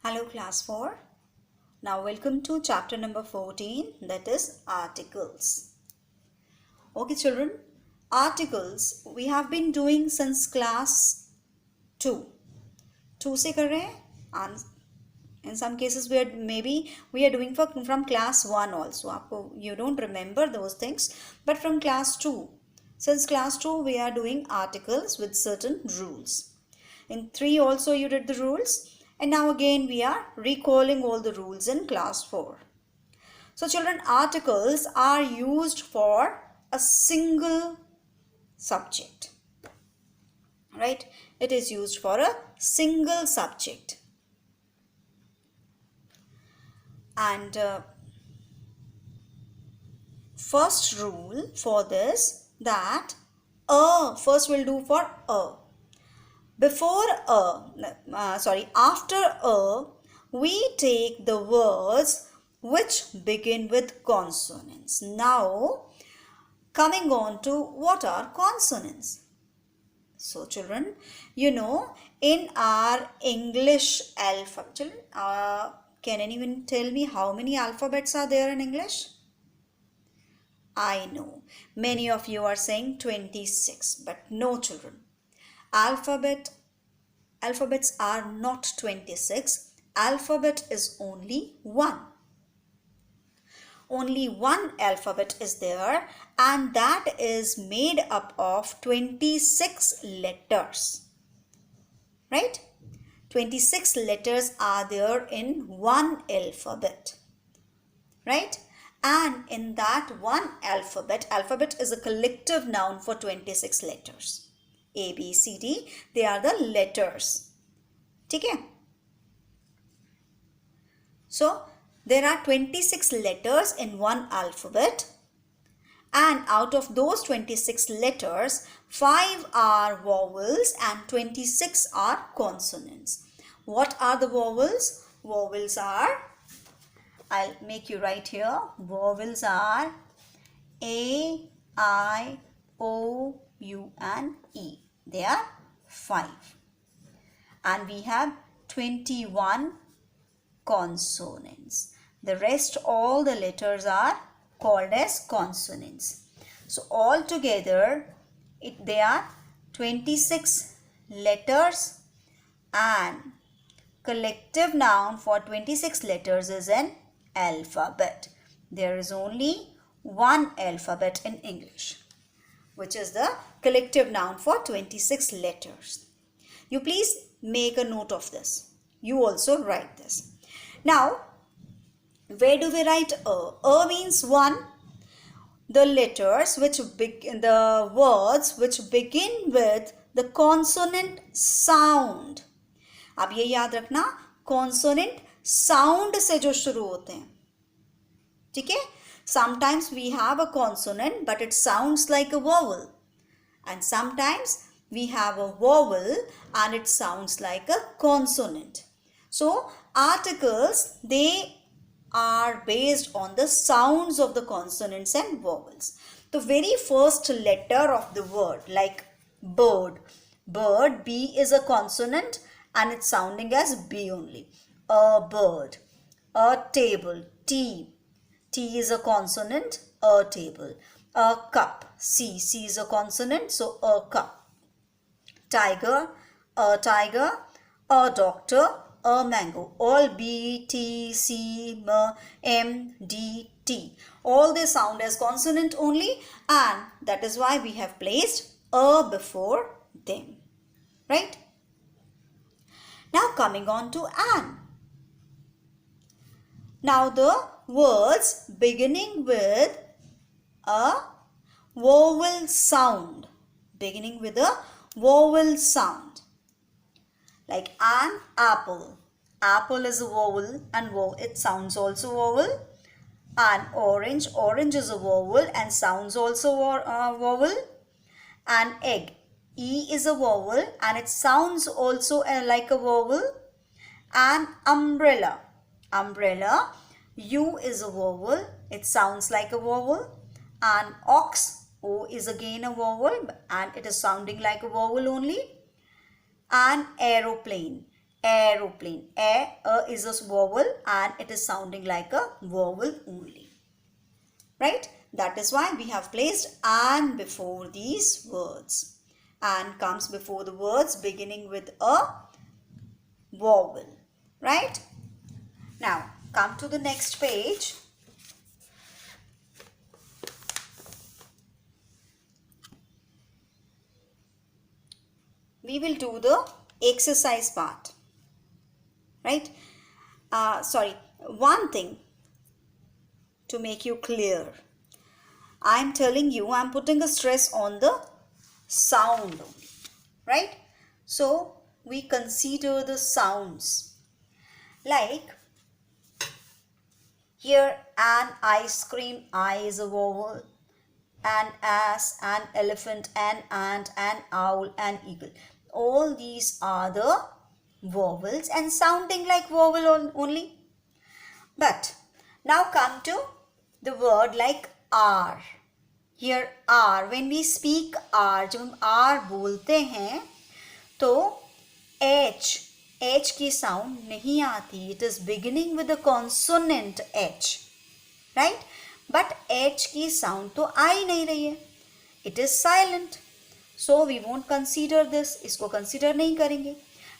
Hello class 4. Now welcome to chapter number 14, that is articles. Okay children, articles we have been doing since class 2. 2 se kar rahe hain and in some cases we are doing from class 1 also. Aapko you don't remember those things, but from class 2. Since class 2 we are doing articles with certain rules. In 3 also you did the rules. And now again we are recalling all the rules in class 4. So children, articles are used for a single subject. Right? It is used for a single subject. And first rule for this, that first we'll do for after we take the words which begin with consonants. Now, coming on to what are consonants. So, children, in our English alphabet, children, can anyone tell me how many alphabets are there in English? I know, many of you are saying 26, but no children. Alphabets are not 26. Alphabet is only one. Only one alphabet is there, and that is made up of 26 letters. Right? 26 letters are there in one alphabet. Right? And in that one alphabet is a collective noun for 26 letters. A, B, C, D, they are the letters. Okay? So, there are 26 letters in one alphabet, and out of those 26 letters, 5 are vowels and 26 are consonants. What are the vowels? Vowels are, I'll make you write here, vowels are A, I, O, U and E. They are 5. And we have 21 consonants. The rest, all the letters are called as consonants. So all together they are 26 letters, and collective noun for 26 letters is an alphabet. There is only one alphabet in English, which is the collective noun for 26 letters. You please make a note of this. You also write this. Now, where do we write a? Means one. The words which begin with the consonant sound. अब ये याद रखना, consonant sound से जो शुरू होते हैं. ठीक है? Sometimes we have a consonant but it sounds like a vowel. And sometimes we have a vowel and it sounds like a consonant. So, articles, they are based on the sounds of the consonants and vowels. The very first letter of the word, like bird. Bird, B is a consonant and it's sounding as B only. A bird. A table, T. T is a consonant, a table. A cup, C. C is a consonant, so a cup. Tiger, a tiger. A doctor, a mango. All B, T, C, M, D, T. All they sound as consonant only, and that is why we have placed a before them. Right? Now coming on to an. Now the words beginning with a vowel sound. Beginning with a vowel sound. Like an apple. Apple is a vowel and it sounds also vowel. An orange. Orange is a vowel and sounds also vowel. An egg. E is a vowel and it sounds also like a vowel. An umbrella. Umbrella. U is a vowel. It sounds like a vowel. An ox. O is again a vowel and it is sounding like a vowel only. An aeroplane. aeroplane. A is a vowel and it is sounding like a vowel only. Right? That is why we have placed an before these words. An comes before the words beginning with a vowel. Right? Now, come to the next page. We will do the exercise part. Right? One thing to make you clear. I'm telling you, I'm putting a stress on the sound only. Right? So, we consider the sounds. Like, here an ice cream, I is a vowel. An ass, an elephant, an ant, an owl, an eagle. All these are the vowels and sounding like vowel only. But now come to the word like R. Here R, when we speak R, जब हम R बोलते हैं तो H की sound नहीं आती. It is beginning with the consonant H. Right? But H की sound तो आ ही नहीं रही है. It is silent. So we won't consider this. इसको consider नहीं करेंगे.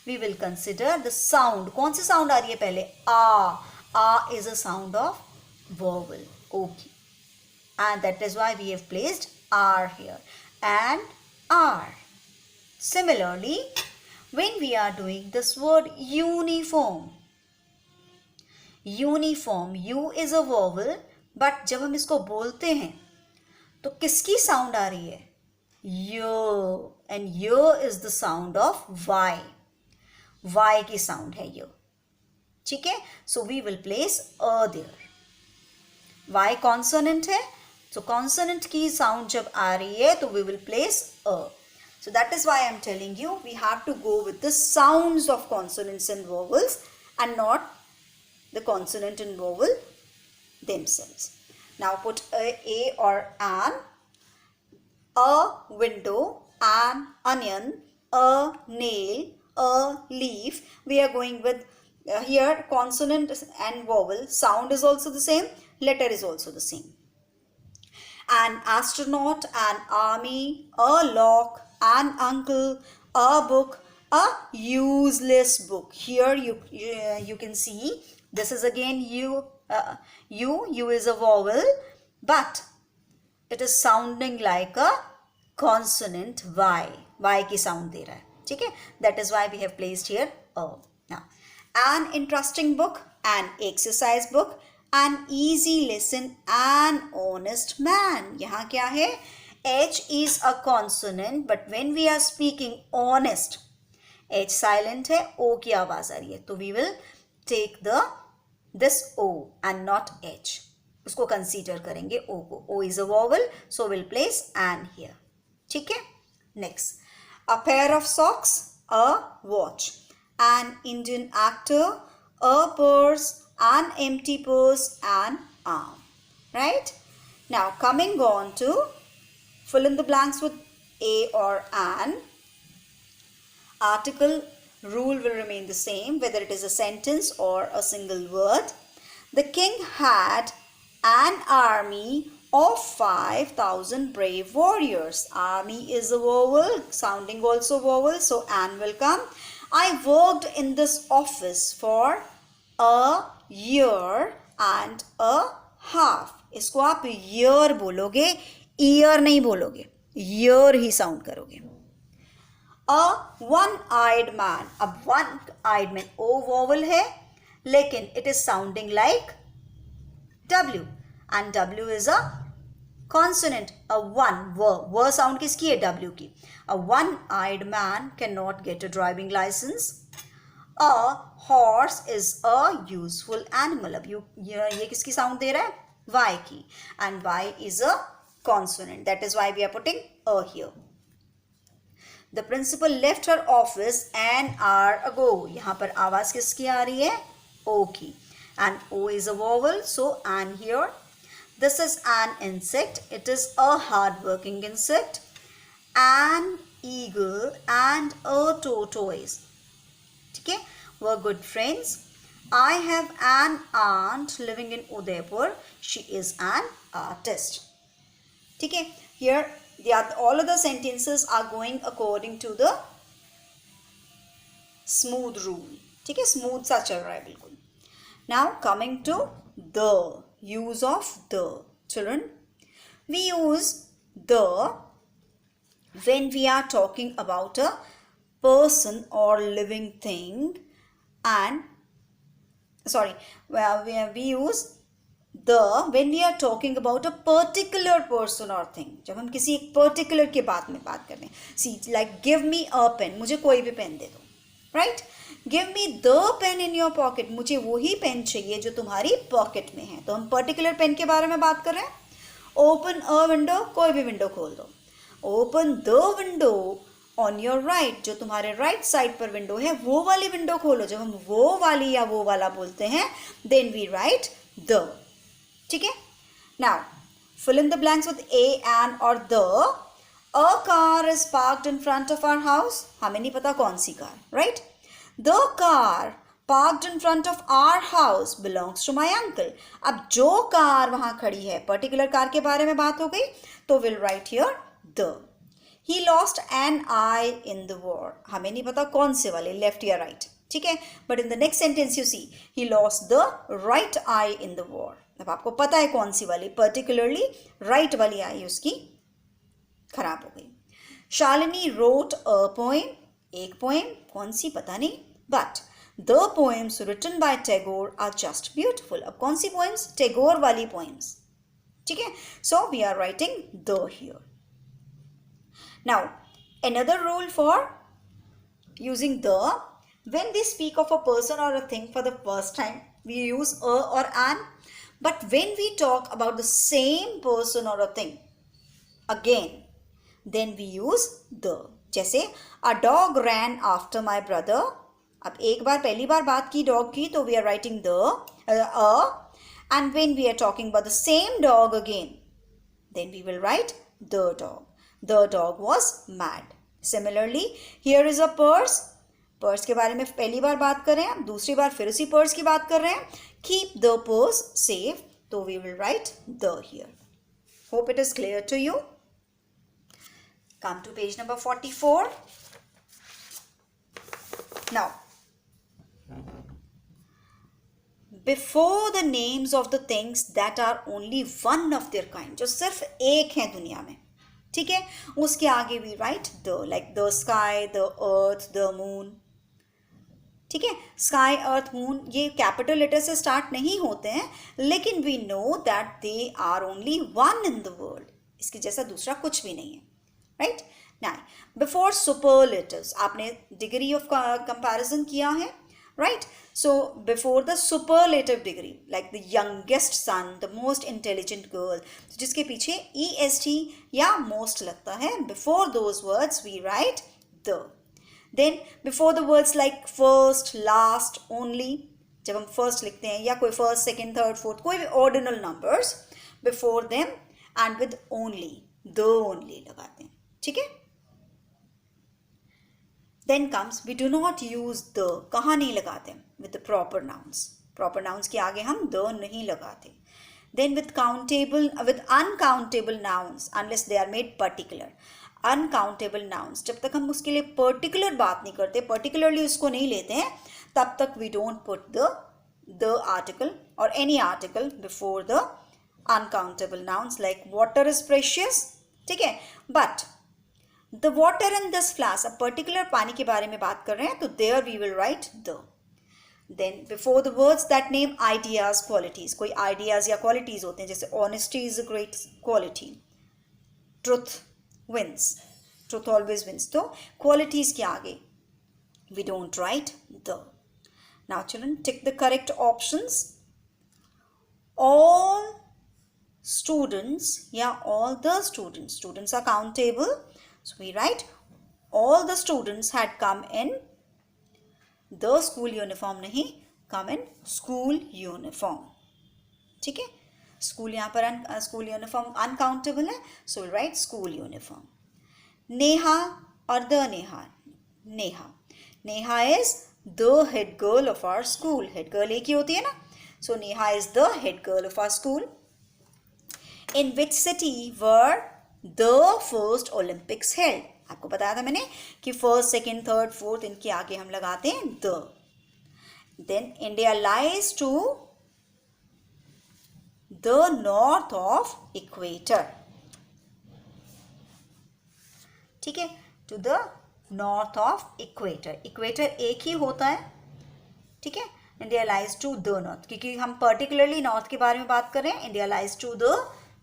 We will consider the sound. कौन सी sound आ रही है पहले? A. A is a sound of vowel. Okay. And that is why we have placed R here. And R. Similarly, when we are doing this word uniform. Uniform. U is a vowel. But जब हम इसको बोलते हैं तो किसकी sound आ रही है? Y. And Y is the sound of Y. Y की sound है Y. ठीक है? So we will place A there. Y consonant है. So consonant की sound जब आ रही है तो we will place A. So that is why I am telling you we have to go with the sounds of consonants and vowels and not the consonant and vowel themselves. Now put a or an, a window, an onion, a nail, a leaf. We are going with here consonant and vowel. Sound is also the same, letter is also the same. An astronaut, an army, a lock, an uncle, a book, a useless book. Here you can see this is again U is a vowel, but it is sounding like a consonant Y. Y की sound दे रहा है. ठीक है? That is why we have placed here A. Now, an interesting book, an exercise book, an easy lesson, an honest man. यहाँ क्या है? H is a consonant, but when we are speaking honest, H silent है, O की आवाज आ रही है. तो we will take this O and not H. उसको consider करेंगे O को. O is a vowel, so we'll place an here. ठीक है? Next. A pair of socks, a watch. An Indian actor, a purse, an empty purse, an arm. Right? Now coming on to fill in the blanks with a or an. Article rule will remain the same whether it is a sentence or a single word. The king had an army of 5,000 brave warriors. Army is a vowel, sounding also vowel, so an will come. I worked in this office for a year and a half. इसको आप year बोलोगे, year नहीं बोलोगे, year ही sound करोगे. A one-eyed man. अब one-eyed man O vowel है, लेकिन it is sounding like W, and W is a consonant. A one, w sound किसकी है? W की. A one-eyed man cannot get a driving license. A horse is a useful animal. अब ये किसकी sound दे रहा है? Y की. And Y is a consonant. That is why we are putting A here. The principal left her office an hour ago. यहाँ पर आवाज किसकी आ रही है? O की. And O is a vowel, so an here. This is an insect. It is a hard-working insect. An eagle and a tortoise. ठीक है? were good friends. I have an aunt living in Udaipur. She is an artist. ठीक है, here all of the sentences are going according to the smooth rule. ठीक है, smooth सा चल रहा है बिल्कुल. Now coming to the use of the. Children, we use the when we are talking about a person or living thing, and we use the when we are talking about a particular person or thing. जब हम किसी एक particular के बात में बात कर रहे हैं. See, like give me a pen. मुझे कोई भी पेन दे दो. Right? Give me the pen in your pocket. मुझे वही पेन चाहिए जो तुम्हारी पॉकेट में है. तो हम पर्टिकुलर पेन के बारे में बात कर रहे हैं. Open a window. कोई भी विंडो खोल दो. Open the window on your right. जो तुम्हारे राइट साइड पर विंडो है वो वाली विंडो खोलो. जब हम वो वाली या वो वाला बोलते हैं then we write the. ठीक है. Now fill in the blanks with a, an or the. A car is parked in front of our house. हमें नहीं पता कौन सी car. Right? The car parked in front of our house belongs to my uncle. अब जो car वहां खड़ी है particular car के बारे में बात हो गई तो we'll write here the. He lost an eye in the war. हमें नहीं पता कौन से वाले, लेफ्ट या राइट. ठीक है, but in the next sentence you see he lost the right eye in the war. अब आपको पता है कौन सी वाली, पर्टिकुलरली राइट वाली आई उसकी खराब हो गई. Shalini wrote a poem. एक पोएम, कौन सी पता नहीं, but the poems written by Tagore are just beautiful. अब कौन सी पोएम्स, टैगोर वाली पोएम्स. ठीक है, so we are writing the here. Now, another rule for using the, when we speak of a person or a thing for the first time, we use a or an. But when we talk about the same person or a thing again, then we use the. जैसे a dog ran after my brother. अब एक बार पहली बार बात की dog की तो we are writing the a. And when we are talking about the same dog again, then we will write the dog. The dog was mad. Similarly, here is a purse. Purse के बारे में पहली बार बात कर रहे हैं, दूसरी बार फिर उसी पर्स की बात कर रहे हैं. Keep the purse safe. तो we will write the here. Hope it is clear to you. Come to page number 44. Now, before the names of the things that are only one of their kind, जो सिर्फ एक है दुनिया में, ठीक है, उसके आगे we write the. Like the sky, the earth, the moon. ठीक है, स्काई, अर्थ, मून ये कैपिटल लेटर से स्टार्ट नहीं होते हैं, लेकिन we know that they are only one in the world. इसके जैसा दूसरा कुछ भी नहीं है. राइट. नाउ बिफोर सुपरलेटिव्स, आपने डिग्री ऑफ कंपैरिजन किया है. Right? So before the superlative degree, like the youngest son, the most intelligent girl, जिसके पीछे est या most लगता है, before those words we write the. Then before the words like first, last, only, जब हम first लिखते हैं या कोई first, second, third, fourth, कोई भी ordinal numbers, before them and with only, the only लगाते हैं. ठीक है. Then comes, we do not use the. कहाँ नहीं लगाते? With the proper nouns. Proper nouns के आगे हम the नहीं लगाते. Then with uncountable nouns, unless they are made particular. Uncountable nouns, जब तक हम उसके लिए particular बात नहीं करते, particularly उसको नहीं लेते हैं, तब तक we don't put the article or any article before the uncountable nouns. Like water is precious. ठीक है, but the water in this flask, अब पर्टिकुलर पानी के बारे में बात कर रहे हैं तो there we will write the. Then before the words that name ideas, qualities, कोई ideas या qualities होते हैं, जैसे honesty is a great quality, truth wins, truth always wins. तो qualities के आगे we don't write the. Now children, tick the correct options. All students या all the students are countable. So we write all the students had come in the school uniform, नहीं, come in school uniform. ठीक है, school यहाँ पर school uniform uncountable है, so we'll write school uniform. Neha or the Neha. Neha is the head girl of our school. Head girl एक ही होती है ना. So Neha is the head girl of our school. In which city were the first Olympics held? आपको बताया था मैंने कि first, second, third, fourth इनके आगे हम लगाते हैं the. Then India lies to the north of equator. ठीक है, to the north of equator. equator एक ही होता है. ठीक है, India lies to the north, क्योंकि हम पर्टिकुलरली नॉर्थ के बारे में बात कर रहे हैं. India lies to the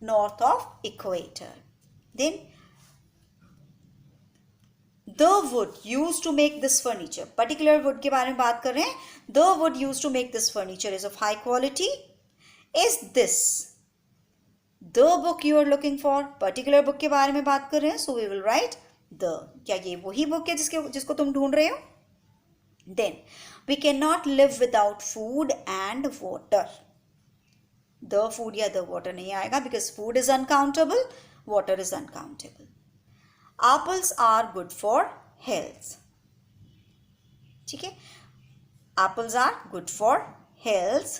north of equator. Then the wood use to make this furniture. Particular wood के बारे में बात कर रहे हैं. The wood use to make this furniture is of high quality. Is this the book you are looking for? Particular book के बारे में बात कर रहे हैं, so we will write the. क्या ये वही बुक है जिसको तुम ढूंढ रहे हो? Then we cannot live without food and water. The food या the water नहीं आएगा because food is uncountable, water is uncountable. Apples are good for health. ठीक है, apples are good for health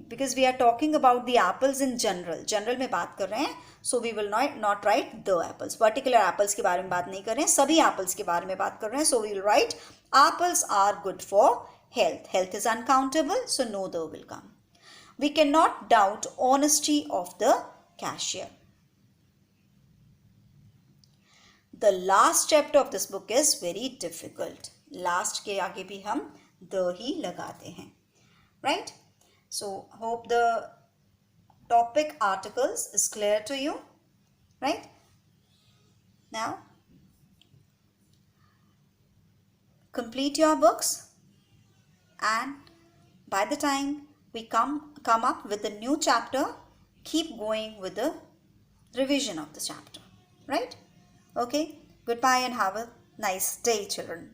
because we are talking about the apples in general. General में बात कर रहे हैं, so we will not write the apples. Particular apples के बारे में बात नहीं कर रहे हैं, सभी apples के बारे में बात कर रहे हैं, so we will write apples are good for health. Health is uncountable, so no the will come. We cannot doubt honesty of the cashier. The last chapter of this book is very difficult. Last के आगे भी हम the ही लगाते हैं, right? So hope the topic articles is clear to you, right? Now complete your books, and by the time we come up with a new chapter, keep going with the revision of the chapter, right? Okay, goodbye and have a nice day, children.